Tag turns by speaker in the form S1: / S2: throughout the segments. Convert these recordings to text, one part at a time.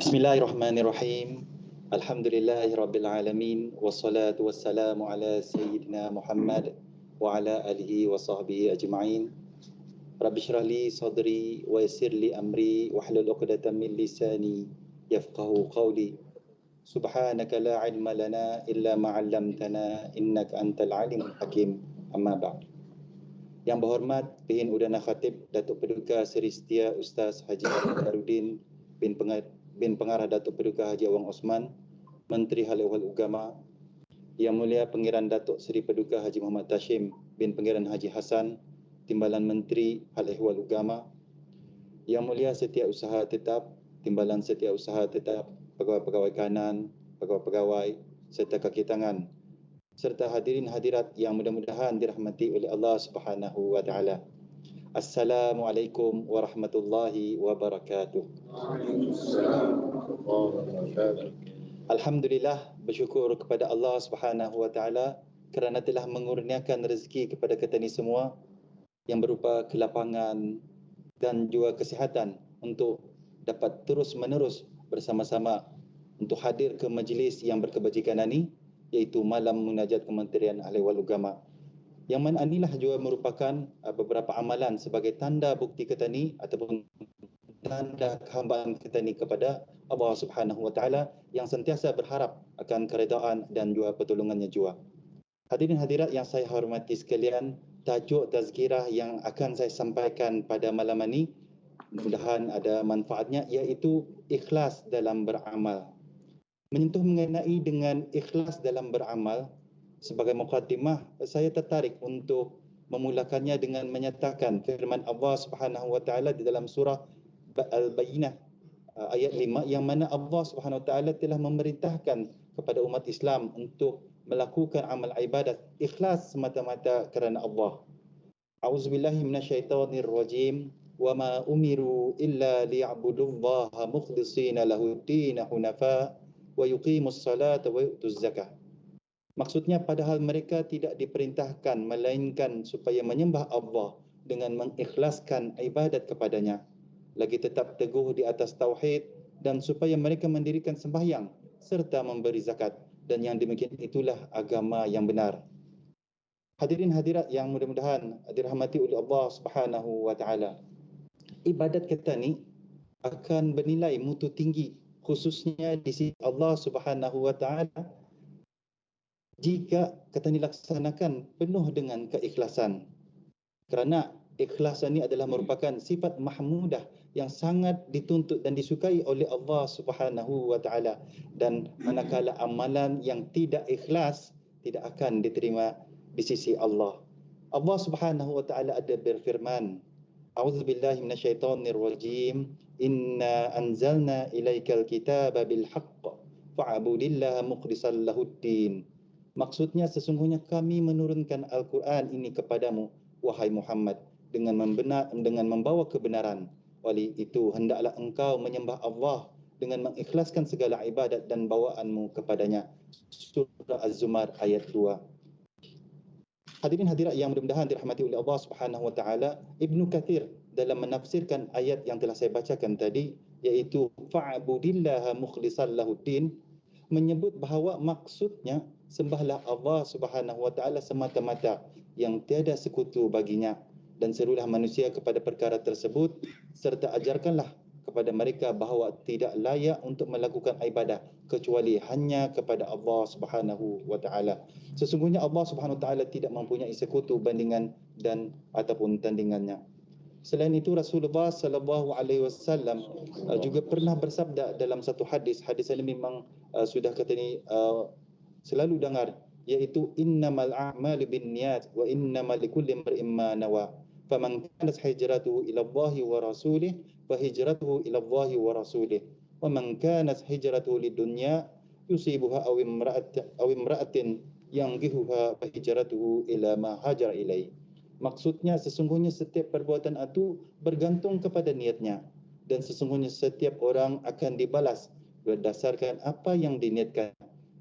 S1: Bismillahirrahmanirrahim. Alhamdulillahirrabbilalamin. Wassalatu wassalamu ala Sayyidina Muhammad wa ala alihi wa sahbihi ajma'in. Rabbi syrah li sadri wa yassir li amri wahlul 'uqdatam min lisani yafqahu qawli. Subhanaka la ilma lana illa ma 'allamtana innaka antal alimul hakim. Amma ba'd. Yang berhormat Pihin Udana Khatib Datuk Paduka Seri Setia Ustaz Haji Baharudin bin Pengarah Datuk Paduka Haji Awang Osman, Menteri Hal Ehwal Ugama, Yang Mulia Pengiran Datuk Seri Paduka Haji Muhammad Tashim bin Pengiran Haji Hassan, Timbalan Menteri Hal Ehwal Ugama, Yang Mulia Setiausaha Tetap, Timbalan Setiausaha Tetap, Pegawai-pegawai kanan, pegawai-pegawai serta kaki tangan, serta hadirin hadirat yang mudah-mudahan dirahmati oleh Allah Subhanahu wa taala. Assalamualaikum warahmatullahi wabarakatuh. Alhamdulillah, bersyukur kepada Allah Subhanahu wa taala kerana telah mengurniakan rezeki kepada kita ni semua yang berupa kelapangan dan juga kesihatan untuk dapat terus menerus bersama-sama untuk hadir ke majlis yang berkebajikan ini, iaitu Malam Munajat Kementerian Hal Ehwal Ugama. Yang mana inilah juga merupakan beberapa amalan sebagai tanda bukti kita ni ataupun tanda kehambaan kita ni kepada Allah Subhanahu wa taala yang sentiasa berharap akan keredaan dan juga pertolongannya jua. Hadirin hadirat yang saya hormati sekalian, tajuk tazkirah yang akan saya sampaikan pada malam ini mudah-mudahan ada manfaatnya, iaitu ikhlas dalam beramal. Menyentuh mengenai dengan ikhlas dalam beramal, sebagai mukadimah, saya tertarik untuk memulakannya dengan menyatakan firman Allah Subhanahu wa taala di dalam surah Al-Bayyinah ayat 5, yang mana Allah Subhanahu wa taala telah memerintahkan kepada umat Islam untuk melakukan amal ibadat ikhlas semata-mata kerana Allah. A'udzubillahi minasyaitonirrajim. Wa ma umiru illa liya'budullaha mukhlishina lahud-din hunafa wa yuqimus salata wa yu'tuz zakah. Maksudnya padahal mereka tidak diperintahkan melainkan supaya menyembah Allah dengan mengikhlaskan ibadat kepadanya, lagi tetap teguh di atas tauhid, dan supaya mereka mendirikan sembahyang serta memberi zakat, dan yang demikian itulah agama yang benar. Hadirin hadirat yang mudah-mudahan dirahmati oleh Allah Subhanahu wa taala, ibadat kita ni akan bernilai mutu tinggi khususnya di sisi Allah Subhanahu wa taala jika kita dilaksanakan penuh dengan keikhlasan. Kerana ikhlasan ini adalah merupakan sifat mahmudah yang sangat dituntut dan disukai oleh Allah Subhanahu wa taala, dan manakala amalan yang tidak ikhlas tidak akan diterima di sisi Allah. Allah Subhanahu wa taala ada berfirman, A'udzubillahi minasyaitonirrajim. Inna anzalna ilaikal kitaba bil haqq fa'budillaha mukhlishan lahud-din. Maksudnya sesungguhnya kami menurunkan Al-Quran ini kepadamu, wahai Muhammad, dengan membawa kebenaran. Oleh itu hendaklah engkau menyembah Allah dengan mengikhlaskan segala ibadat dan bawaanmu kepadanya. Surah Az-Zumar ayat 2. Hadirin hadirat yang mudah-mudahan dirahmati oleh Allah Subhanahu wa taala, Ibnu Katsir dalam menafsirkan ayat yang telah saya bacakan tadi, iaitu fa'budillaha mukhlishan lahud-din, menyebut bahawa maksudnya sembahlah Allah Subhanahu wa taala semata-mata yang tiada sekutu baginya, dan serulah manusia kepada perkara tersebut, serta ajarkanlah kepada mereka bahawa tidak layak untuk melakukan ibadah kecuali hanya kepada Allah Subhanahu wa taala. Sesungguhnya Allah Subhanahu wa taala tidak mempunyai sekutu bandingan dan ataupun tandingannya. Selain itu Rasulullah sallallahu alaihi wasallam juga pernah bersabda dalam satu hadis ini memang sudah kata ni selalu dengar, iaitu innamal a'malu binniyat wa innamal likulli imrin ma nawa. Faman kanat hijratuhu ila Allahi wa rasulih fa hijratuhu ila Allahi wa rasulih. Wa man kanat hijratuhu lidunya yusibuha aw imra'atin yangihuha fa hijratuhu ila ma hajara ilai. Maksudnya sesungguhnya setiap perbuatan itu bergantung kepada niatnya, dan sesungguhnya setiap orang akan dibalas berdasarkan apa yang diniatkan.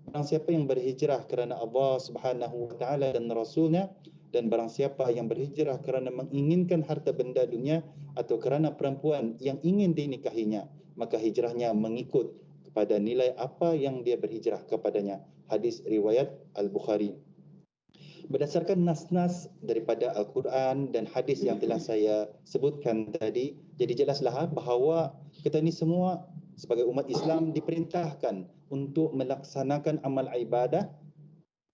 S1: Barang siapa yang berhijrah kerana Allah Subhanahu wa taala dan Rasulnya, dan barang siapa yang berhijrah kerana menginginkan harta benda dunia atau kerana perempuan yang ingin dinikahinya, maka hijrahnya mengikut kepada nilai apa yang dia berhijrah kepadanya. Hadis riwayat Al-Bukhari. Berdasarkan nas-nas daripada Al-Quran dan hadis yang telah saya sebutkan tadi, jadi jelaslah bahawa kita ni semua sebagai umat Islam diperintahkan untuk melaksanakan amal ibadah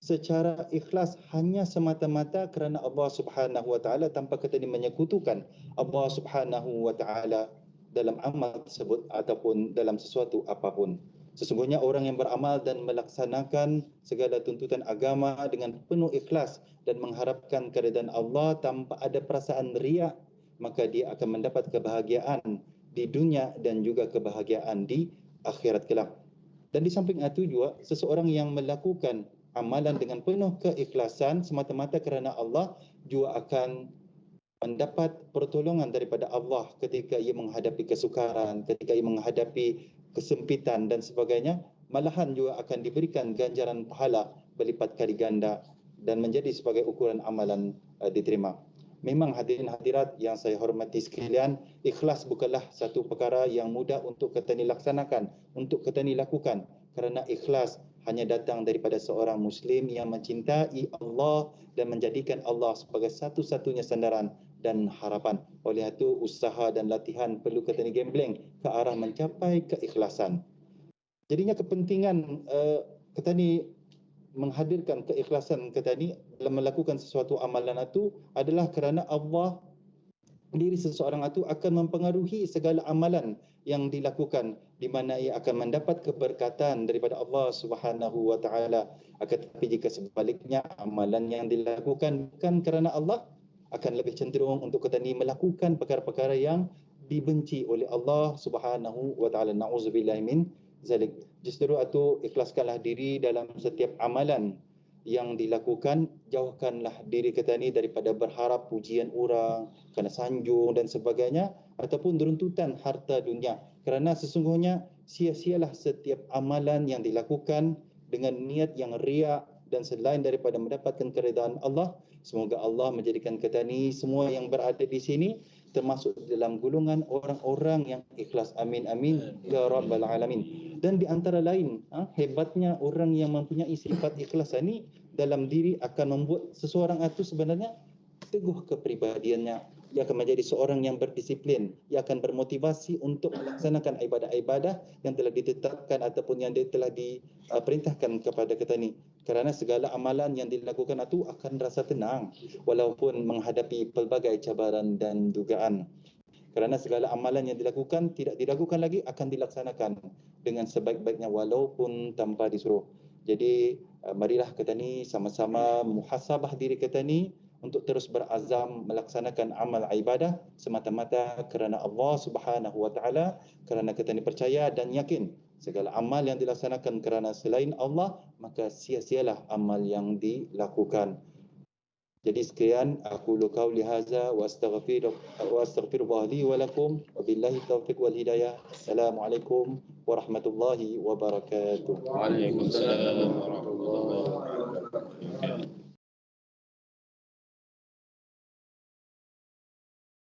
S1: secara ikhlas hanya semata-mata kerana Allah Subhanahu wa taala, tanpa kita ni menyekutukan Allah Subhanahu wa taala dalam amal tersebut ataupun dalam sesuatu apapun. Sesungguhnya orang yang beramal dan melaksanakan segala tuntutan agama dengan penuh ikhlas dan mengharapkan keridaan Allah tanpa ada perasaan riak, maka dia akan mendapat kebahagiaan di dunia dan juga kebahagiaan di akhirat kelak. Dan di samping itu juga, seseorang yang melakukan amalan dengan penuh keikhlasan semata-mata kerana Allah juga akan mendapat pertolongan daripada Allah ketika ia menghadapi kesukaran, ketika ia menghadapi kesempitan dan sebagainya. Malahan juga akan diberikan ganjaran pahala berlipat kali ganda dan menjadi sebagai ukuran amalan diterima. Memang hadirin hadirat yang saya hormati sekalian, ikhlas bukanlah satu perkara yang mudah untuk kita ni laksanakan, untuk kita ni lakukan, kerana ikhlas hanya datang daripada seorang Muslim yang mencintai Allah dan menjadikan Allah sebagai satu-satunya sandaran dan harapan. Oleh itu, usaha dan latihan perlu kita ni gambling ke arah mencapai keikhlasan. Jadinya kepentingan kita ni menghadirkan keikhlasan kita ni dalam melakukan sesuatu amalan itu adalah kerana Allah, diri seseorang itu akan mempengaruhi segala amalan yang dilakukan, di mana ia akan mendapat keberkatan daripada Allah Subhanahu wa taala. Akan tetapi jika sebaliknya amalan yang dilakukan bukan kerana Allah, akan lebih cenderung untuk kita ni melakukan perkara-perkara yang dibenci oleh Allah Subhanahu wa taala. Nauzubillahi min zalik. Justru itu, ikhlaskanlah diri dalam setiap amalan yang dilakukan. Jauhkanlah diri kita ni daripada berharap pujian orang, kena sanjung dan sebagainya, ataupun runtutan harta dunia. Kerana sesungguhnya sia-sialah setiap amalan yang dilakukan dengan niat yang riak dan selain daripada mendapatkan keridaan Allah. Semoga Allah menjadikan kita ni semua yang berada di sini termasuk dalam golongan orang-orang yang ikhlas. Amin amin ya rabbal alamin. Dan di antara lain, hebatnya orang yang mempunyai sifat ikhlas ini dalam diri akan membuat seseorang itu sebenarnya teguh kepribadiannya. Ia akan menjadi seorang yang berdisiplin. Ia akan bermotivasi untuk melaksanakan ibadah-ibadah yang telah ditetapkan ataupun yang telah diperintahkan kepada kita ni. Kerana segala amalan yang dilakukan itu akan rasa tenang walaupun menghadapi pelbagai cabaran dan dugaan. Kerana segala amalan yang dilakukan tidak diragukan lagi akan dilaksanakan dengan sebaik-baiknya walaupun tanpa disuruh. Jadi marilah kita ni sama-sama muhasabah diri kita ni untuk terus berazam melaksanakan amal ibadah semata-mata kerana Allah Subhanahu wa taala, kerana kita ni percaya dan yakin segala amal yang dilaksanakan kerana selain Allah, maka sia-sialah amal yang dilakukan. Jadi sekian aku qauli hadza wa astaghfirullah li wa lakum wa billahi taufiq wal hidayah. Assalamualaikum warahmatullahi wabarakatuh.
S2: Waalaikumsalam warahmatullahi wabarakatuh.